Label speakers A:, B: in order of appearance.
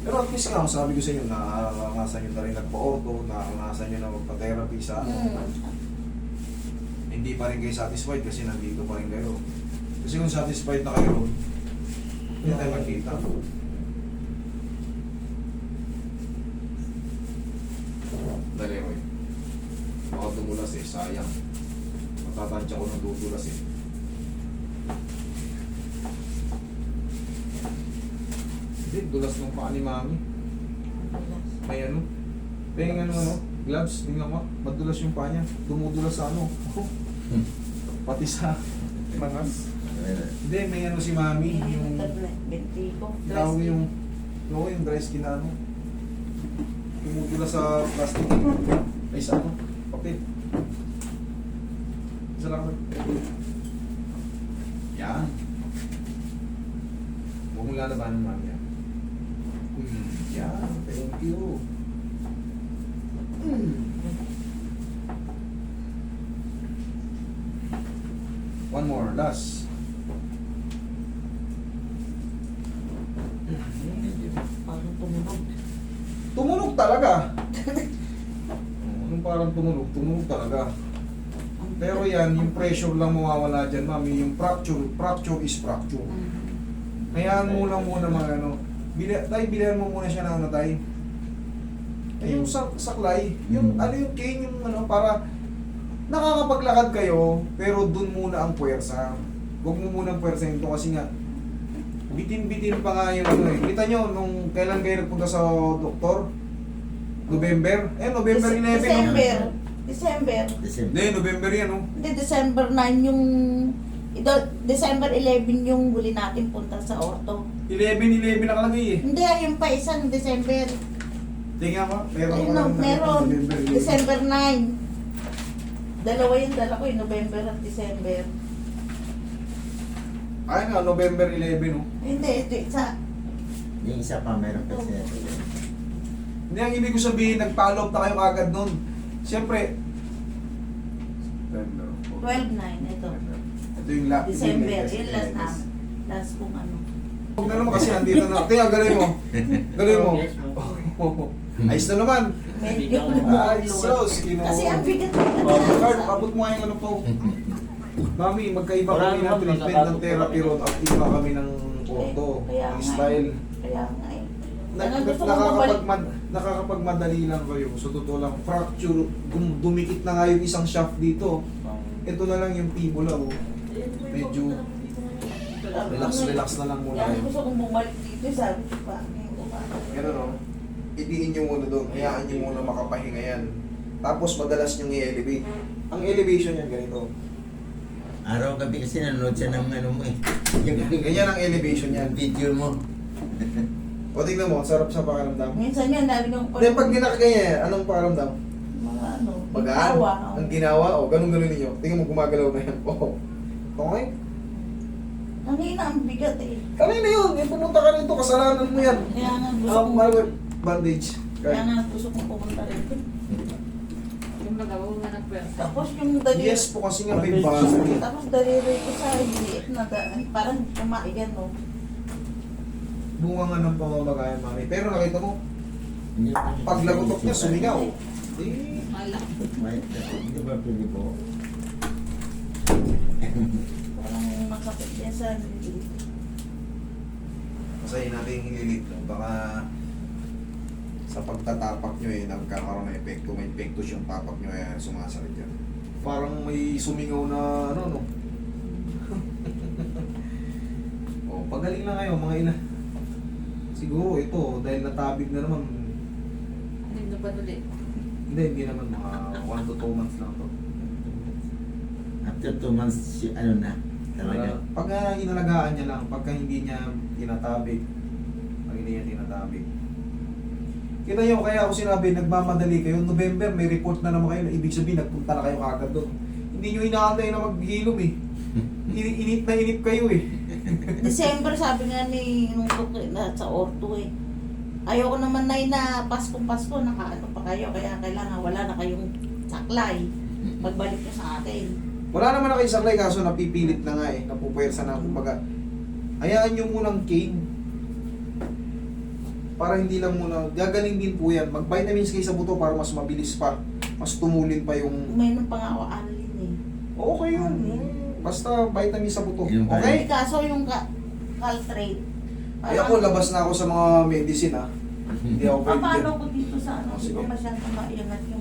A: Pero at least nga, sabi ko sa inyo, nakakangasan nyo na rin nagpa-ortho, nakakangasan nyo na magpa-therapy sa ano. Hindi pa rin kayo satisfied kasi nandito pa rin kayo. Kasi kung satisfied na kayo, hindi tayo magkita. Dali, Roy. Baka dumulas eh, sayang. Matatansya ko ng dudulas eh. Hindi, dulas ng paa ni Mami. May ano? May ano, gloves, tingnan mo. Madulas yung paa niya. Dumudulas sa ano. Pati sa mangas. Hindi, may ano si Mami. Yung tawag yung dry skin na ano. Dumudulas sa plastic. Ay sa ano? Papel. Isa lang. Yan. Huwag mong lalabanan, Mami. Yan. Thank you. One more, last.
B: Parang tumunog.
A: Tumunog talaga. Anong parang tumunog? Tumunog talaga. Pero yan, yung pressure lang mawawala dyan, Mami. Yung fracture is fracture. Hayaan mo lang muna mga ano. Bilihan mo muna siya ng ano tayo. Yung saklay, yung ano yung cane, yung ano, para nakakapaglakad kayo, pero dun muna ang puwersa. Huwag mo muna ang puwersa ito kasi nga, bitin-bitin pa nga yung ano eh. Kita nyo, nung kailan kayo nagpunta sa doktor? November? November 11.
B: December.
A: Hindi, November yan, oh.
B: Hindi, December 9 yung... December 11 yung huli natin punta sa orto.
A: 11 nakalagay eh.
B: Hindi, yung pa isang December.
A: Tingnan mo, meron
B: Ayun,
A: ka lang
B: meron.
A: November 11.
B: December 9. Dalawa ko yung November at December.
A: Ay nga, November 11, oh.
B: Hindi, ito isa.
C: Yung isa pa meron kasi.
A: Hindi, ang ibig ko sabihin, nag-follow up na kayo agad nun. Siyempre,
B: 12-9, ito.
A: ito yung last.
B: December, yun last kung ano.
A: Huwag na naman kasi andito na. Tingnan, galing mo. Galing mo. Ayos na naman.
B: Medyo
A: Ay, sos.
B: Kasi ang bigat
A: Card, abot mo nga yung ano po. Mami, magkaiba kami ng treatment ng therapy road at iba kami ng ortho, ng style.
B: Kaya nga eh. Gusto ko
A: Nakakapagmadali lang kayo. So, totoo lang, fracture, dumikit na nga yung isang shaft dito. Ito na lang yung fibula, oh. Medyo relax na lang muna
B: Kaya
A: kayo.
B: gusto kong bumalik dito, sabi ko pa.
A: Ganun, no? Idiin nyo muna doon. Hayaan nyo muna makapahinga yan. Tapos madalas nyo i-elevate. Ang elevation yan ganito.
C: Araw-gabi kasi nanonood siya ng ano mo eh.
A: Ganyan ang elevation yan.
C: Video mo.
A: O tingnan mo, sarap sa pakaramdam.
B: Minsan yan, dami kong
A: Then pag ginakaganyan, anong pakaramdam?
B: mga ano,
A: Magaan?
B: ginawa.
A: Ang ginawa? O, ganun-ganun ninyo. Tingnan mo, gumagalaw na yan. O, okay?
B: Ang hina, ang bigat eh.
A: Kanina yun, yung pumunta ka rito, kasalanan mo yan.
B: Kaya nga gusto kong,
A: Bandage.
B: kaya nga gusto kong pumunta rito.
D: Yung magawa nga ng pwersa.
B: Tapos yung daliri,
A: Yes po kasi nga may basa.
B: tapos daliri ko sa liit na parang kumaigan no.
A: Bunga nga ng pamamagayan, Mami. Pero nakita mo, pag lagutok niya, sumingaw. Eh,
D: Malak.
C: Hindi ba pwede po?
B: Parang masakit yan sa liit.
A: masahin natin yung hililit. No? Baka sa pagtatapak nyo nagkakaroon ng epekto. May epektos yung tapak nyo sumasakit yan. Parang may sumingaw na ano, no? O, pagaling lang kayo, mga ina. Siguro ito, dahil natabig na naman,
D: Hindi na ba ulit?
A: hindi naman mga 1 to 2 months lang to.
C: After 2 months, ano na? Talaga.
A: Pag inalagaan niya lang, pagka hindi niya tinatabig, pag hindi niya tinatabig. Kita niyo, kaya ako sinabi, nagmamadali kayo. November, may report na naman kayo na ibig sabihin, nagpunta na kayo kagad doon. Hindi niyo inaantay na maghilom eh. Init na init kayo eh.
B: December sabi nga ni nung doktor na sa orto eh. Ayoko naman na Pasko nakaano pa kayo kaya kailangan wala na kayong saklay. Pagbalik ko sa atin.
A: Wala naman na kayo saklay, kaso napipilit na nga eh. Napupwersa na kumbaga. Hayaan niyo munang cane. Para hindi lang muna, gagaling din po yan. Mag-vitamins kayo sa buto para mas mabilis pa. Mas tumulin pa yung...
B: May nung pang-alin eh.
A: Okay yun. Basta vitamins sa buto.
C: Yung
A: Okay?
B: Eh, kaso yung caltrate.
A: Ay ako, labas na ako sa mga medicine ha. Hindi ako pwede
B: Paano
A: dyan.
B: ko dito sa ano?
A: Oh,
B: Hindi
A: sige.
B: ko masyadong maiangat yung